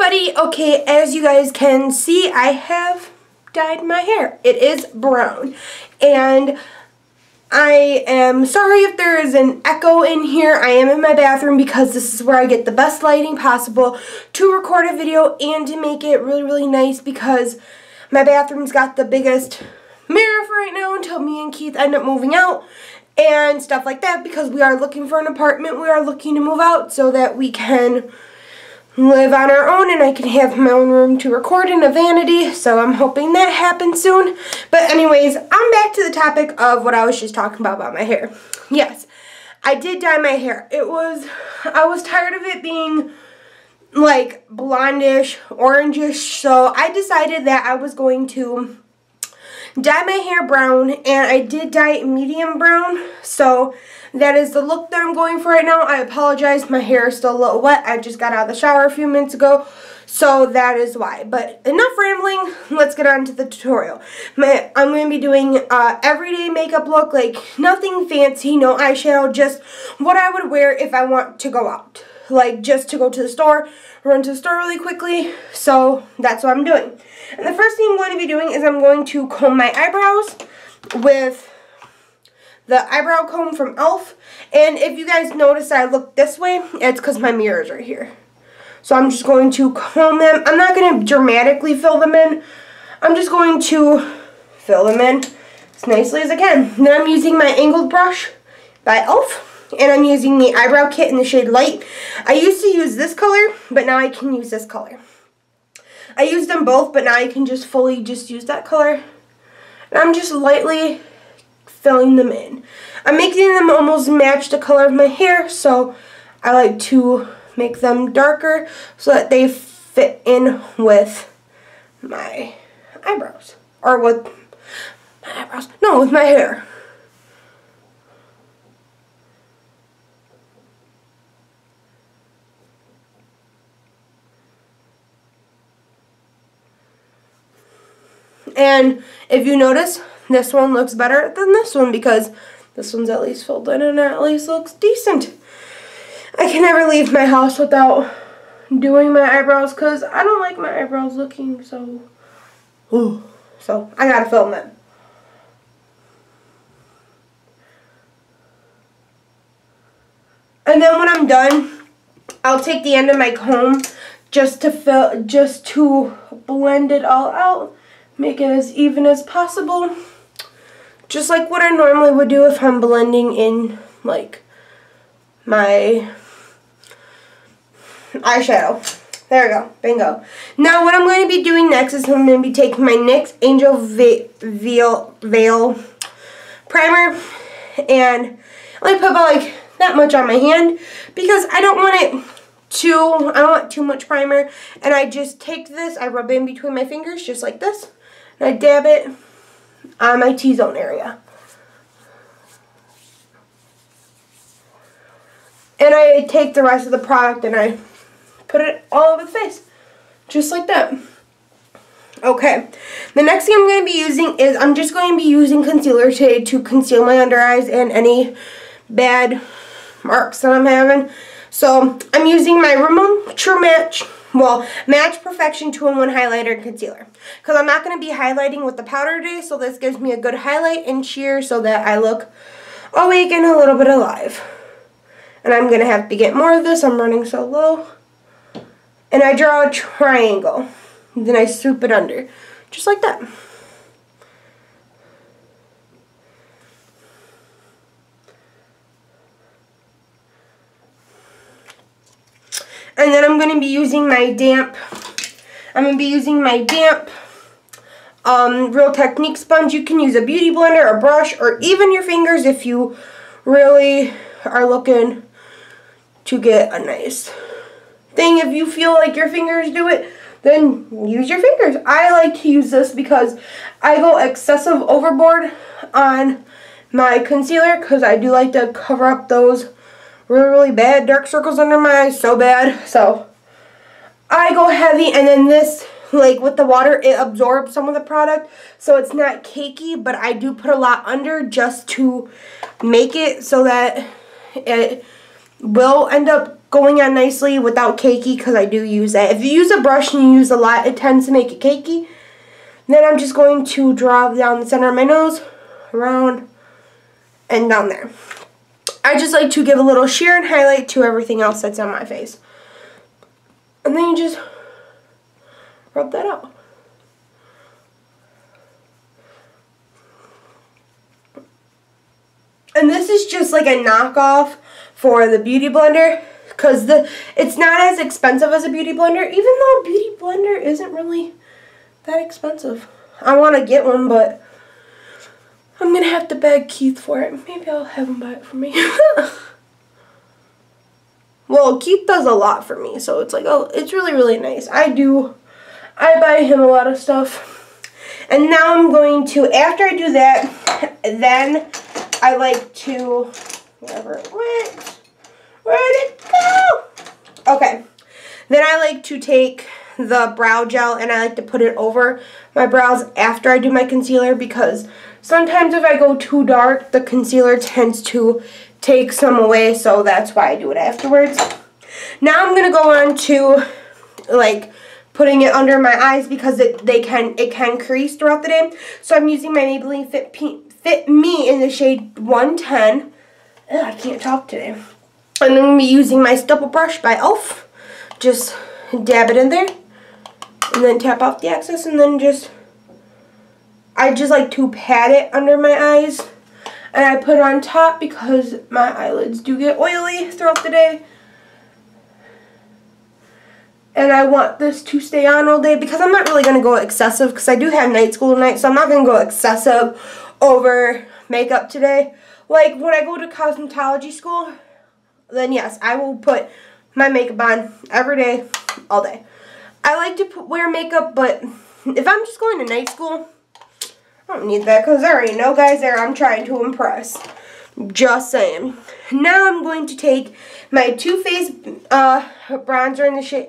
everybody. Okay, as you guys can see, I have dyed my hair. It is brown. And I am sorry if there is an echo in here. I am in my bathroom because this is where I get the best lighting possible to record a video and to make it really, really nice because my bathroom's got the biggest mirror for right now until me and Keith end up moving out and stuff like that because we are looking for an apartment. We are looking to move out so that we can live on our own and I can have my own room to record in a vanity, so I'm hoping that happens soon. But anyways, I'm back to the topic of what I was just talking about my hair. Yes, I did dye my hair. I was tired of it being like blondish, orangish, so I decided that I was going to dye my hair brown, and I did dye it medium brown, so that is the look that I'm going for right now. I apologize, my hair is still a little wet. I just got out of the shower a few minutes ago, so that is why. But enough rambling, let's get on to the tutorial. I'm going to be doing everyday makeup look, like nothing fancy, no eyeshadow, just what I would wear if I want to go out. Like just to go to the store, run to the store really quickly, so that's what I'm doing. And the first thing I'm going to be doing is I'm going to comb my eyebrows with the eyebrow comb from e.l.f. And if you guys notice I look this way, it's because my mirror's right here. So I'm just going to comb them. I'm not going to dramatically fill them in. I'm just going to fill them in as nicely as I can. Then I'm using my angled brush by e.l.f. And I'm using the eyebrow kit in the shade Light. I used to use this color, but now I can use this color. I used them both, but now I can just fully just use that color. And I'm just lightly filling them in. I'm making them almost match the color of my hair, so I like to make them darker so that they fit in with my eyebrows. Or with my eyebrows. No, with my hair. And if you notice, this one looks better than this one because this one's at least filled in and at least looks decent. I can never leave my house without doing my eyebrows because I don't like my eyebrows looking so... Ooh. So I gotta film them. And then when I'm done, I'll take the end of my comb just to blend it all out. Make it as even as possible. Just like what I normally would do if I'm blending in, like, my eyeshadow. There we go. Bingo. Now what I'm going to be doing next is I'm going to be taking my NYX Angel Veil Primer. And I only put about, like, that much on my hand because I don't want too much primer. And I just take this, I rub it in between my fingers just like this. And I dab it on my T-zone area. And I take the rest of the product and I put it all over the face. Just like that. Okay. The next thing I'm going to be using is I'm just going to be using concealer today to conceal my under eyes and any bad marks that I'm having. So I'm using my Rimmel True Match Perfection 2-in-1 highlighter and concealer. Because I'm not going to be highlighting with the powder today, so this gives me a good highlight and sheer so that I look awake and a little bit alive. And I'm going to have to get more of this. I'm running so low. And I draw a triangle. Then I swoop it under. Just like that. And then I'm going to be using my damp, Real Technique sponge. You can use a beauty blender, a brush, or even your fingers if you really are looking to get a nice thing. If you feel like your fingers do it, then use your fingers. I like to use this because I go excessive overboard on my concealer because I do like to cover up those really, really bad dark circles under my eyes, so bad. So I go heavy, and then this, like with the water, it absorbs some of the product, so it's not cakey, but I do put a lot under just to make it so that it will end up going on nicely without cakey, because I do use that. If you use a brush and you use a lot, it tends to make it cakey. Then I'm just going to draw down the center of my nose, around, and down there. I just like to give a little sheer and highlight to everything else that's on my face. And then you just rub that out. And this is just like a knockoff for the Beauty Blender, because it's not as expensive as a Beauty Blender, even though a Beauty Blender isn't really that expensive. I want to get one, but I'm going to have to beg Keith for it. Maybe I'll have him buy it for me. Well, Keith does a lot for me, so it's like, oh, it's really, really nice. I buy him a lot of stuff. And now I'm going to, after I do that, then I like to, wherever it went, where did it go? Okay. Then I like to take the brow gel and I like to put it over my brows after I do my concealer, because sometimes if I go too dark, the concealer tends to take some away, so that's why I do it afterwards. Now I'm going to go on to like putting it under my eyes, because it can crease throughout the day. So I'm using my Maybelline Fit Me in the shade 110. Ugh, I can't talk today. And I'm going to be using my stipple brush by e.l.f. Just dab it in there and then tap off the excess, and then I just like to pat it under my eyes. And I put it on top because my eyelids do get oily throughout the day. And I want this to stay on all day, because I'm not really going to go excessive, because I do have night school tonight, so I'm not going to go excessive over makeup today. Like when I go to cosmetology school, then yes, I will put my makeup on every day, all day. I like to wear makeup, but if I'm just going to night school, I don't need that, because there ain't no guys there I'm trying to impress. Just saying. Now I'm going to take my Too Faced bronzer in the shade,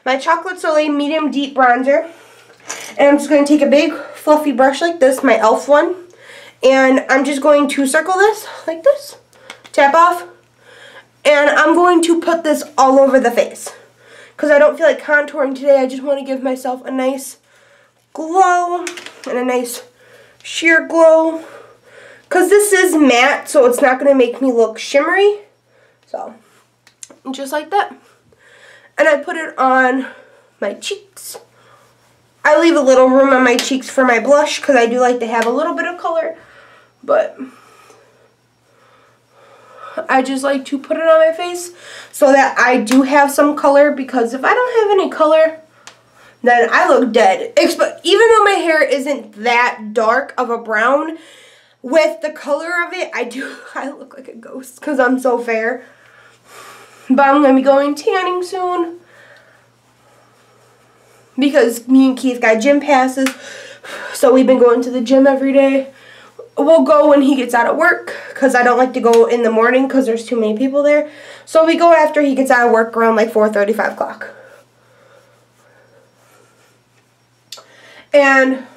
my Chocolate Soleil Medium Deep Bronzer. And I'm just going to take a big fluffy brush like this, my e.l.f. one. And I'm just going to circle this like this. Tap off. And I'm going to put this all over the face, because I don't feel like contouring today. I just want to give myself a nice glow and a nice sheer glow, because this is matte, so it's not going to make me look shimmery. So just like that. And I put it on my cheeks. I leave a little room on my cheeks for my blush, because I do like to have a little bit of color, but I just like to put it on my face so that I do have some color, because if I don't have any color, then I look dead. Even though my hair isn't that dark of a brown, with the color of it, I look like a ghost, because I'm so fair. But I'm going to be going tanning soon, because me and Keith got gym passes, so we've been going to the gym every day. We'll go when he gets out of work, because I don't like to go in the morning because there's too many people there. So we go after he gets out of work around like 4:30, 5 o'clock. And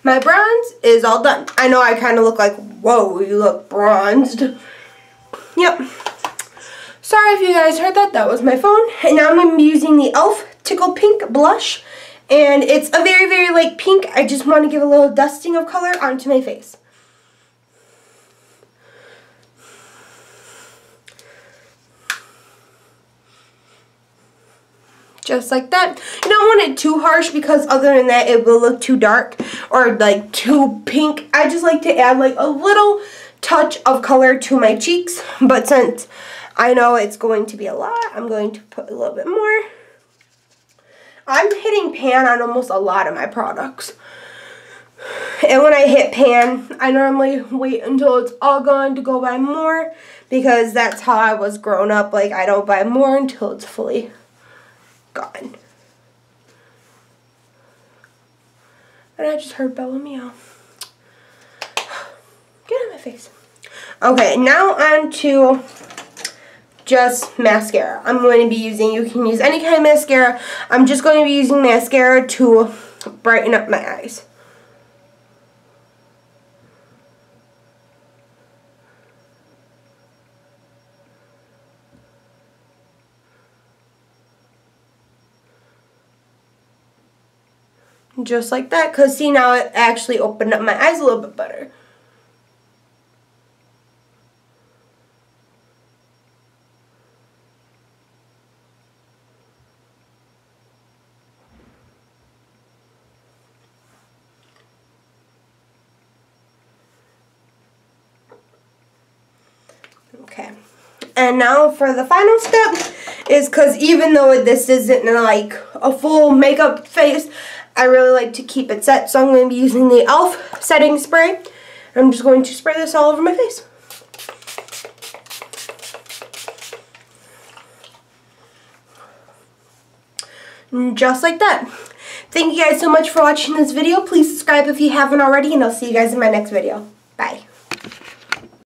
my bronze is all done. I know I kind of look like, whoa, you look bronzed. Yep. Sorry if you guys heard that. That was my phone. And now I'm going to be using the e.l.f. Tickle Pink Blush. And it's a very, very light pink. I just want to give a little dusting of color onto my face. Just like that. You don't want it too harsh, because other than that it will look too dark or like too pink. I just like to add like a little touch of color to my cheeks. But since I know it's going to be a lot, I'm going to put a little bit more. I'm hitting pan on almost a lot of my products. And when I hit pan, I normally wait until it's all gone to go buy more, because that's how I was grown up. Like, I don't buy more until it's fully gone. And I just heard Bella meow. Get out of my face. Okay, now on to just mascara. I'm going to be using, you can use any kind of mascara. I'm just going to be using mascara to brighten up my eyes. Just like that, because see, now it actually opened up my eyes a little bit better. Okay, and now for the final step is, because even though this isn't like a full makeup face, I really like to keep it set, so I'm going to be using the e.l.f. setting spray. I'm just going to spray this all over my face. And just like that. Thank you guys so much for watching this video. Please subscribe if you haven't already, and I'll see you guys in my next video.